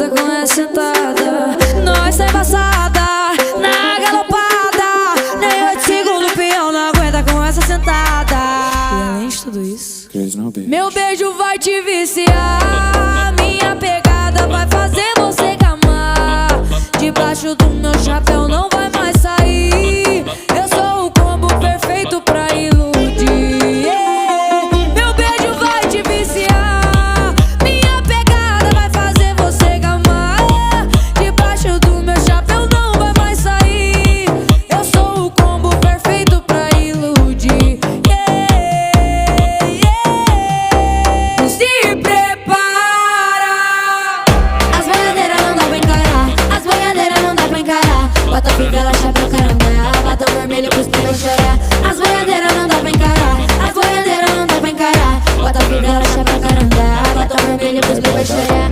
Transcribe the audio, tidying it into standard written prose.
aguenta com essa sentada. Nós tá embaçada, na galopada. Nem 8 segundos o peão não aguenta com essa sentada. E além de tudo isso, meu beijo vai te viciar. Minha pegada vai fazer você gamar. Debaixo do meu chapéu não vai mais sair. Eu sou o combo perfeito pra iludir, yeah. Meu beijo vai te viciar. Minha pegada vai fazer você gamar. Debaixo do meu chapéu não vai mais sair. Eu sou o combo perfeito pra iludir, yeah, yeah. Se prepara. As boiadeiras não dá pra encarar. As boiadeiras não dá pra encarar. Bota fivela, chapéu, caranga. Batom vermelho pros que vai chorar. As boiadeiras não dá pra encarar. As boiadeiras não dá pra encarar. Bota fivela, chapéu, caranga. Batom vermelho pros que vai chorar.